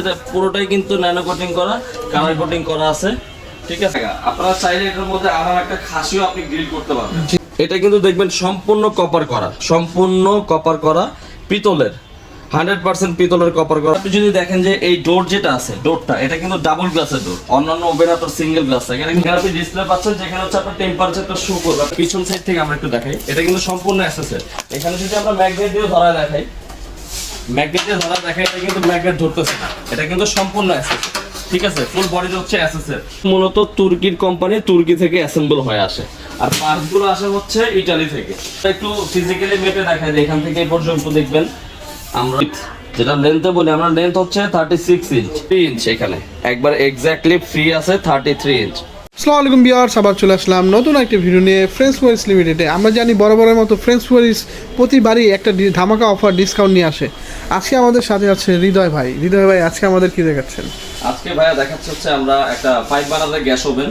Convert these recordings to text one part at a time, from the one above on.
এটা পুরোটাই কিন্তু ন্যানো কোটিং করা, কালার কোটিং করা আছে। ঠিক আছে, আপনারা চাইলে এটার মধ্যে আরাম একটা খাসিও আপনি গ্রিল করতে পারবেন। এটা কিন্তু দেখবেন সম্পূর্ণ কপার করা, সম্পূর্ণ কপার করা, পিতলের 100% পিতলের কপার করা। আপনি যদি দেখেন যে এই ডোর যেটা আছে, ডোরটা এটা কিন্তু ডাবল গ্লাসের ডোর, অন্যান্য ওভেন আপনার সিঙ্গেল গ্লাস থাকে। এখানে আপনি ডিসপ্লে পাচ্ছেন যেখানে হচ্ছে আপনার টেম্পারেচারটা শো করবে। পিছন সাইড থেকে আমরা একটু দেখাই, এটা কিন্তু সম্পূর্ণ অ্যাসেসের। এখানে যদি আমরা ম্যাগনেট দিয়ে ধরা দেখাই, ম্যাগনেট দিয়ে ধরা দেখাই, এটা কিন্তু ম্যাগনেট ধরতেছে না, এটা কিন্তু সম্পূর্ণ অ্যাসেস। ঠিক আছে, ফুল বডিটা হচ্ছে অ্যাসেসের। মূলত তুর্কির কোম্পানি, তুর্কি থেকে অ্যাসেম্বল হয়ে আসে, আর পার্টসগুলো আসে হচ্ছে ইতালি থেকে। একটু ফিজিক্যালি মেপে দেখাই যে এখান থেকে এই পর্যন্ত দেখবেন আমরা যেটা লেন্থে বলি, আমরা লেন্থ হচ্ছে 36 ইঞ্চ, 3 ইঞ্চ এখানে একবার এক্স্যাক্টলি ফ্রি আছে 33 ইঞ্চ। আসসালামু আলাইকুম ভিউয়ার্স, আবার চলে আসলাম নতুন একটি ভিডিও নিয়ে ফ্রেন্ডস ওয়ারিস লিমিটেডে। আমরা জানি বরাবরের মতো ফ্রেন্ডস ওয়ারিস প্রতিবারই একটা ধামাকা অফার ডিসকাউন্ট নিয়ে আসে। আজকে আমাদের সাথে আছে হৃদয় ভাই। হৃদয় ভাই, আজকে আমাদের কি দেখাচ্ছেন? আজকে ভাইয়া দেখাচ্ছে হচ্ছে আমরা একটা 5 বার্নারের গ্যাস ওভেন,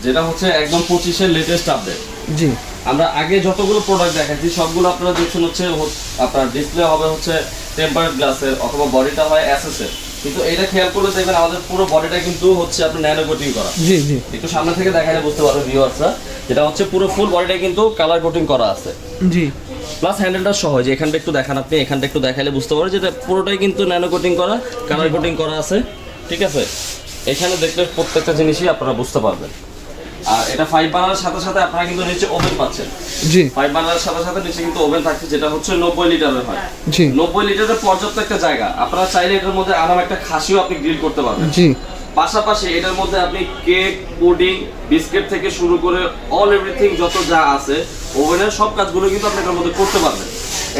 যেটা হচ্ছে একদম 25-এর লেটেস্ট আপডেট। জি, আমরা আগে যতগুলো প্রোডাক্ট দেখাচ্ছি সবগুলো আপনারা দেখছেন হচ্ছে আপনার ডিসপ্লে হবে হচ্ছে টেম্পারড গ্লাসের অথবা বডিটা হয় অ্যাসেসের, কিন্তু এটা খেয়াল করলে দেখবেন আমাদের পুরো বডিটা কিন্তু হচ্ছে আপনার ন্যানো কোটিং করা। জি জি, একটু সামনে থেকে দেখালে বুঝতে পারবে ভিউয়ার্সরা, যেটা হচ্ছে পুরো ফুল বডিটা কিন্তু কালার কোটিং করা আছে। জি, প্লাস হ্যান্ডেলটা সহজ, এখানটা একটু দেখান, আপনি এখানটা একটু দেখালে বুঝতে পারবেন যেটা পুরোটাই কিন্তু ন্যানো কোটিং করা, কালার কোটিং করা আছে। ঠিক আছে, এখানে দেখলে প্রত্যেকটা জিনিসই আপনারা বুঝতে পারবেন। আর এটা 5 বার্নারের সাথে সাথে আপনারা কিন্তু নিচে ওভেন পাচ্ছেন। জি, 5 বার্নারের সাথে সাথে নিচে কিন্তু ওভেন থাকছে, যেটা হচ্ছে 90 লিটারের হয়। জি, 90 লিটারের পর্যাপ্ত একটা জায়গা। আপনারা চাইলে এটার মধ্যে আরাম একটা খাসিও আপনি গ্রিল করতে পারবেন। জি, পাশাপাশি এটার মধ্যে আপনি কেক, পুডিং, বিস্কিট থেকে শুরু করে অল এভরিথিং যত যা আছে ওভেনের সব কাজগুলো কিন্তু আপনি এটার মধ্যে করতে পারবেন।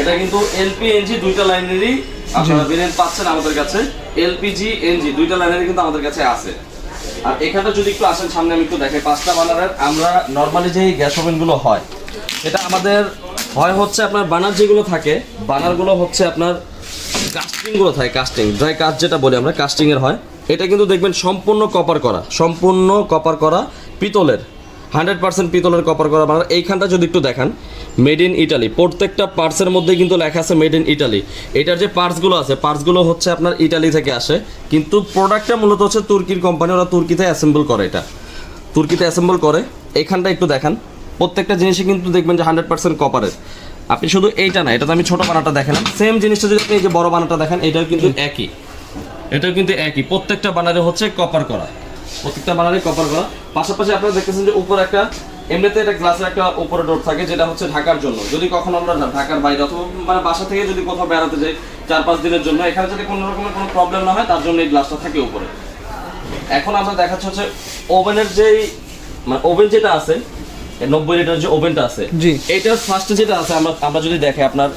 এটা কিন্তু এলপি এনজি দুইটা লাইনেরই আপনারা ভেরিয়েন্ট পাচ্ছেন আমাদের কাছে। এলপিজি এনজি দুইটা লাইনেরই কিন্তু আমাদের কাছে আছে। আর এখানটা যদি একটু আসেন সামনে, আমি একটু দেখাই 5টা বার্নারের। আমরা নর্মালি যে গ্যাস ওভেনগুলো হয়, এটা আমাদের হয় হচ্ছে আপনার বার্নার যেগুলো থাকে, বার্নারগুলো হচ্ছে আপনার কাস্টিংগুলো থাকে, কাস্টিং ড্রাই কাস্ট যেটা বলি আমরা, কাস্টিংয়ের হয়। এটা কিন্তু দেখবেন সম্পূর্ণ কপার করা, সম্পূর্ণ কপার করা, পিতলের 100% পিতলের কপার করা বার্নার। এইখানটা যদি একটু দেখান, মেড ইন ইটালি, প্রত্যেকটা পার্টসের মধ্যে কিন্তু লেখা আছে মেড ইন ইটালি। এটার যে পার্টসগুলো আছে, পার্টসগুলো হচ্ছে আপনার ইটালি থেকে আসে, কিন্তু প্রোডাক্টটা মূলত হচ্ছে তুর্কির কোম্পানি, ওরা তুর্কিতে অ্যাসেম্বল করে, এটা তুর্কিতে অ্যাসেম্বল করে। এইখানটা একটু দেখান, প্রত্যেকটা জিনিসই কিন্তু দেখবেন যে 100% কপারের। আপনি শুধু এইটা না, এটা তো আমি ছোটো বানাটা দেখালাম, সেম জিনিসটা যদি আপনি এই যে বড় বানাটা দেখেন, এটাও কিন্তু একই, এটাও কিন্তু একই, প্রত্যেকটা বানারে হচ্ছে কপার করা, প্রত্যেকটা বানারে কপার করা। পাশাপাশি আপনারা দেখতেছেন যে উপরে একটা, এমনিতে এটা গ্লাসের একটা উপরে ডোর থাকে, যেটা হচ্ছে ঢাকার জন্য। যদি কখনো আমরা ঢাকার বাইরে অথবা মানে বাসা থেকে যদি কোথাও বেড়াতে যাই 4-5 দিনের জন্য, এখানে যদি কোনো রকমের কোনো প্রবলেম না হয় তার জন্য এই গ্লাসটা থাকে উপরে। এখন আমরা দেখাচ্ছি হচ্ছে ওভেনের যেই মানে ওভেন যেটা আছে, 90 লিটার যে ওভেনটা আছে, এইটার ফার্স্টে যেটা আছে, আমরা যদি দেখে আপনার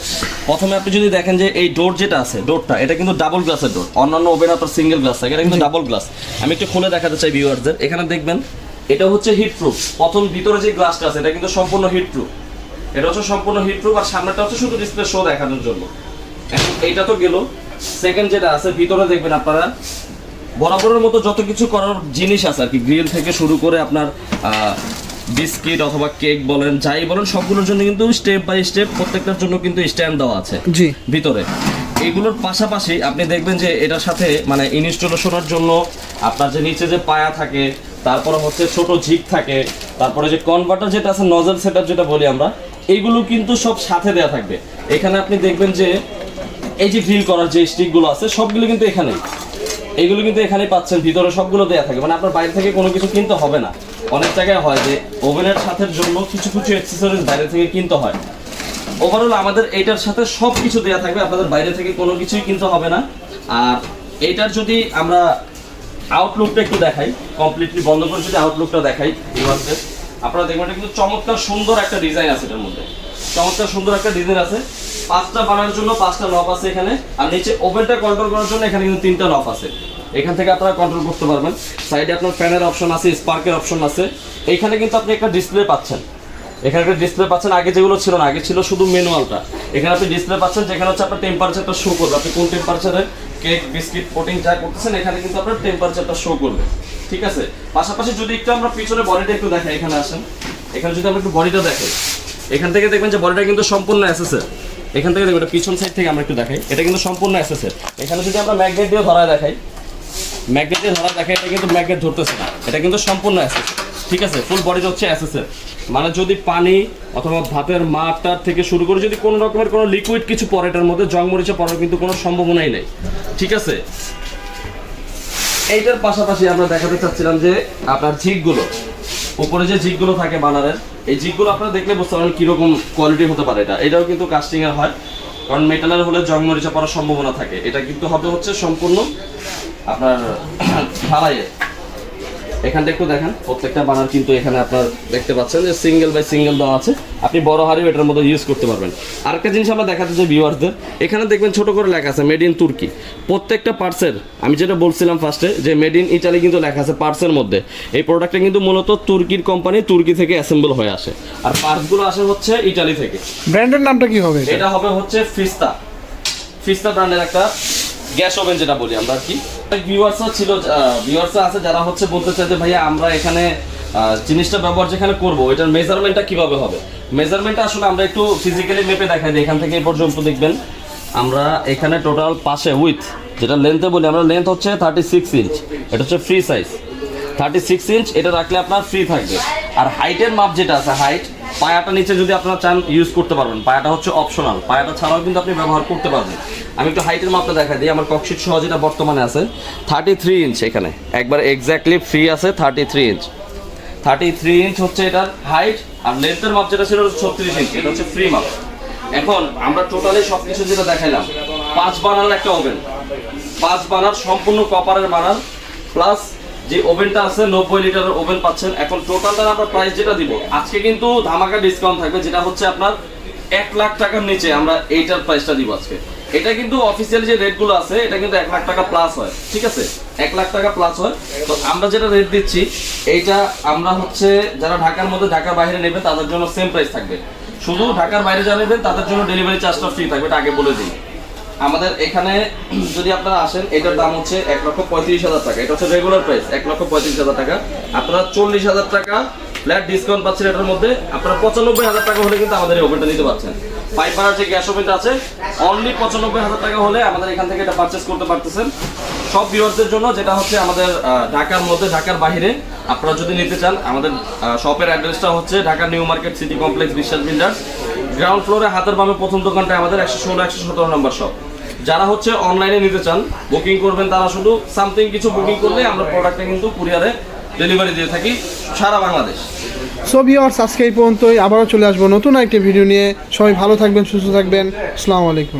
প্রথমে আপনি যদি দেখেন যে এই ডোর যেটা আছে, ডোরটা এটা কিন্তু ডাবল গ্লাসের ডোর, অন্যান্য ওভেন আপনার সিঙ্গেল গ্লাস থাকে, এটা কিন্তু ডাবল গ্লাস। আমি একটু খুলে দেখাতে চাই ভিউয়ারদের। এখানে দেখবেন এটা হচ্ছে হিট প্রুফ। প্রথম ভিতরে যে গ্লাসটা আছে এটা কিন্তু সম্পূর্ণ হিট প্রুফ, এটা হচ্ছে সম্পূর্ণ হিট প্রুফ। আর সামনেটা হচ্ছে শুধু ডিসপ্লে শো দেখানোর জন্য। এখন এইটা তো গেল। সেকেন্ড যেটা আছে ভিতরে দেখবেন আপনারা বরাবরের মতো যত কিছু করার জিনিস আছে আর কি, গ্রিল থেকে শুরু করে আপনার বিস্কিট অথবা কেক বলেন, যাই বলেন, সবগুলোর জন্য কিন্তু স্টেপ বাই স্টেপ প্রত্যেকটার জন্য কিন্তু স্ট্যান্ড দেওয়া আছে জি ভিতরে। এইগুলোর পাশাপাশি আপনি দেখবেন যে এটার সাথে মানে ইনস্টলেশনের জন্য আপনার যে নিচে যে পায়া থাকে, তারপরে হচ্ছে ছোট ঝিক থাকে, তারপরে যে কনভার্টার যেটা আছে, নজল সেটআপ যেটা বলি আমরা, এইগুলো কিন্তু সব সাথে দেওয়া থাকবে। এখানে আপনি দেখবেন যে এই যে গ্রিল করার যে স্টিকগুলো আছে সবগুলো কিন্তু এখানেই, এইগুলো কিন্তু এখানেই পাচ্ছেন, ভিতরে সবগুলো দেওয়া থাকে, মানে আপনার বাইরে থেকে কোনো কিছু কিনতে হবে না। অনেক জায়গায় হয় যে ওভেনের সাথে জন্য কিছু কিছু অ্যাক্সেসরিজ বাইরে থেকে কিনতে হয়। ওভারঅল আমাদের এইটার সাথে সব কিছু দেওয়া থাকবে, আপনাদের বাইরে থেকে কোনো কিছুই কিনতে হবে না। আর এইটার যদি আমরা আউটলুকটা একটু দেখাই, কমপ্লিটলি বন্ধ করে যদি আউটলুকটা দেখাই ভিউয়ারদের, আপনারা দেখবেন এটা কিন্তু চমৎকার সুন্দর একটা ডিজাইন আছে, এটার মধ্যে চমৎকার সুন্দর একটা ডিজাইন আছে। 5টা বানানোর জন্য 5টা নব আছে এখানে, আর নিচে ওভেনটা কন্ট্রোল করার জন্য এখানে কিন্তু 3টা নব আছে। এখান থেকে আপনারা কন্ট্রোল করতে পারবেন। সাইডে আপনার ফ্যানের অপশন আছে, স্পার্কের অপশন আছে। এইখানে কিন্তু আপনি একটা ডিসপ্লে পাচ্ছেন, এখানে একটা ডিসপ্লে পাচ্ছেন, আগে যেগুলো ছিল না, আগে ছিল শুধু ম্যানুয়ালটা। এখানে আপনি ডিসপ্লে পাচ্ছেন, যেখানে হচ্ছে আপনার টেম্পারেচারটা শো করবে, আপনি কোন টেম্পারেচারে কেক, বিস্কিট, পুডিং যা করতেছেন এখানে কিন্তু আপনার টেম্পারেচারটা শো করবে। ঠিক আছে, পাশাপাশি যদি একটু আমরা পিছনে বডিটা একটু দেখাই, এখানে আসেন, এখানে যদি আমরা একটু বডিটা দেখাই, এখান থেকে দেখবেন যে বডিটা কিন্তু সম্পূর্ণ অ্যাসেসের। এখান থেকে দেখবেন পিছন সাইড থেকে আমরা একটু দেখাই, এটা কিন্তু সম্পূর্ণ অ্যাসেসের। এখানে যদি আমরা ম্যাগনেট দিয়ে ধরা দেখাই, ম্যাগনেটে ধরা দেখে, এটা কিন্তু ম্যাগনেট ধরতেছে না, এটা কিন্তু সম্পূর্ণ অ্যাসেস। ঠিক আছে, ফুল বডিটা হচ্ছে অ্যাসেসের, মানে যদি পানি অথবা ভাতের মাঠটার থেকে শুরু করে যদি কোনো রকমের কোনো লিকুইড কিছু পড়ে এটার মধ্যে, জং মরিচে পড়ার কিন্তু কোনো সম্ভাবনাই নেই। ঠিক আছে, এইটার পাশাপাশি আমরা দেখাতে চাচ্ছিলাম যে আপনার ঝিকগুলো, উপরে যে ঝিকগুলো থাকে বানারের, এই ঝিকগুলো আপনারা দেখলে বুঝতে পারেন কীরকম কোয়ালিটি হতে পারে। এটাও কিন্তু কাস্টিংয়ের হয়, কারণ মেটালের হলে জং মরিচা পড়ার সম্ভাবনা থাকে। এটা কিন্তু হবে হচ্ছে সম্পূর্ণ আপনার ঢালাইয়ের। এখানটা একটু দেখেন, প্রত্যেকটা বানার কিন্তু এখানে আপনার দেখতে পাচ্ছেন যে সিঙ্গেল বাই সিঙ্গেল দেওয়া আছে, আপনি বড় হাড়িও এটার মধ্যে ইউজ করতে পারবেন। আরেকটা জিনিস আমরা দেখাতে চাই ভিউয়ারদের, এখানে দেখবেন ছোট করে লেখা আছে মেড ইন তুর্কি। প্রত্যেকটা পার্টসের, আমি যেটা বলছিলাম ফার্স্টে যে মেড ইন ইটালি কিন্তু লেখা আছে পার্টসের মধ্যে। এই প্রোডাক্টটা কিন্তু মূলত তুর্কির কোম্পানি, তুর্কি থেকে অ্যাসেম্বল হয়ে আসে, আর পার্টসগুলো আসে হচ্ছে ইটালি থেকে। ব্র্যান্ডের নামটা কি হবে? এটা হবে হচ্ছে ফিস্তা, ফিস্তা ব্র্যান্ডের একটা গ্যাস ওভেন যেটা বলি আমরা আর কি। ভিউয়ার্সরা আছে যারা হচ্ছে বলতে চায় যে ভাইয়া আমরা এখানে জিনিসটা ব্যবহার যেখানে করবো এটার মেজারমেন্টটা কিভাবে হবে। মেজারমেন্টটা আসলে আমরা একটু ফিজিক্যালি মেপে দেখাই দিই। এখান থেকে এই পর্যন্ত দেখবেন আমরা এখানে টোটাল পাশে উইথ যেটা লেন্থে বলি আমরা, লেন্থ হচ্ছে 36 ইঞ্চ, এটা হচ্ছে ফ্রি সাইজ 36 ইঞ্চ, এটা রাখলে আপনার ফ্রি থাকবে। আর হাইটের মাপ যেটা আছে, হাইট পায়াটা নিচে যদি আপনারা চান ইউজ করতে পারবেন, পায়াটা হচ্ছে অপশনাল, পায়াটা ছাড়াও কিন্তু আপনি ব্যবহার করতে পারবেন। আমি একটু হাইটের মাপটা দেখা দিই, আমার ককশিট সহ যেটা বর্তমানে আছে 33 ইঞ্চ, এখানে একবার এক্স্যাক্টলি ফ্রি আছে 33 ইঞ্চ। 33 ইঞ্চ হচ্ছে এটার হাইট, আর লেন্থের মাপ যেটা ছিল 36 ইঞ্চ, এটা হচ্ছে ফ্রি মাপ। এখন আমরা টোটালি সব কিছু যেটা দেখাইলাম, 5 বার্নার একটা ওভেন, 5 বার্নার সম্পূর্ণ কপারের বার্নার, প্লাস যে ওভেনটা আছে 90 লিটারের ওভেন পাচ্ছেন। এখন টোটালটার আমরা প্রাইস যেটা দিব আজকে কিন্তু ধামাকা ডিসকাউন্ট থাকবে, যেটা হচ্ছে আপনার 1 লাখ টাকার নিচে আমরা এইটার প্রাইসটা দিব আজকে। এটা কিন্তু অফিসিয়ালি যে রেটগুলো আছে এটা কিন্তু 1 লাখ টাকা প্লাস হয়। ঠিক আছে, 1 লাখ টাকা প্লাস হয়। তো আমরা যেটা রেট দিচ্ছি এইটা আমরা হচ্ছে যারা ঢাকার মধ্যে ঢাকার বাইরে নেবে তাদের জন্য সেম প্রাইস থাকবে, শুধু ঢাকার বাইরে যারা নেবেন তাদের জন্য ডেলিভারি চার্জটা ফ্রি থাকবে, এটা আগে বলে দিই। আমাদের এখানে যদি আপনারা আসেন এটার দাম হচ্ছে 1,35,000 টাকা, এটা হচ্ছে রেগুলার প্রাইস 1,35,000 টাকা। আপনারা 40,000 টাকা ফ্ল্যাট ডিসকাউন্ট পাচ্ছেন এটার মধ্যে, আপনারা 95,000 টাকা হলে কিন্তু আমাদের এই ওভেনটা নিতে পারছেন। 5 বার্নার যে গ্যাস ওভেনটা আছে অনলি 95,000 টাকা হলে আমাদের এখান থেকে এটা পারচেস করতে পারতেছেন। সব ভিউয়ারদের জন্য যেটা হচ্ছে আমাদের ঢাকার মধ্যে ঢাকার বাইরে আপনারা যদি নিতে চান, আমাদের শপের অ্যাড্রেসটা হচ্ছে Dhaka new market city complex বিশ্বাস বিল্ডার্স, গ্রাউন্ড ফ্লোরে হাতের বামে প্রথম দোকানটা আমাদের 116-117 নম্বর শপ। যারা হচ্ছে অনলাইনে নিতে চান বুকিং করবেন, তারা শুধু সামথিং কিছু বুকিং করলে আমরা প্রোডাক্টটা কিন্তু কুরিয়ারে ডেলিভারি দিয়ে থাকি সারা বাংলাদেশ। সো ভিউয়ার্স, আজকে এই পর্যন্তই, আবারও চলে আসবো নতুন একটা ভিডিও নিয়ে। সবাই ভালো থাকবেন, সুস্থ থাকবেন, আসসালামু আলাইকুম।